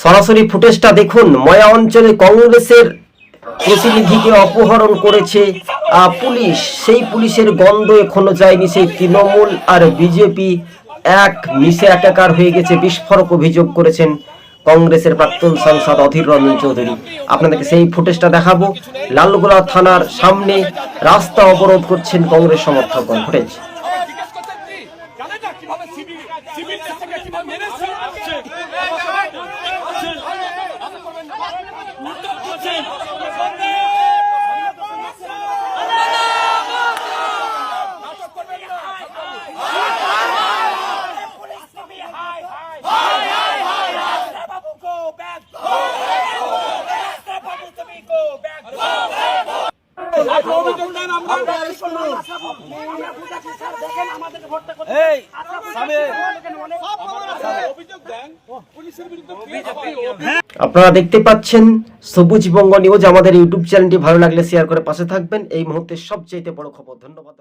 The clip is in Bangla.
সরাসরি ফুটেজটা দেখুন। ময়া অঞ্চলে কংগ্রেসের প্রতিনিধিকে অপহরণ করেছে পুলিশ। সেই পুলিশের গন্ধ এখনো যায়নি। সেই তৃণমূল আর বিজেপি এক মিশে একাকার হয়ে গেছে। বিস্ফোরক অভিযোগ করেছেন কংগ্রেসের প্রাক্তন সাংসদ অধীর রঞ্জন চৌধুরী। আপনাদেরকে সেই ফুটেজটা দেখাবো। লালগোলা থানার সামনে রাস্তা অবরোধ করছেন কংগ্রেস সমর্থকগণ। ফুটেজ আপনারা দেখতে পাচ্ছেন সবুজ বঙ্গ নিউজ। আমাদের ইউটিউব চ্যানেলটি ভালো লাগলে শেয়ার করে পাশে থাকবেন। এই মুহূর্তে সবচেয়ে বড় খবর। ধন্যবাদ।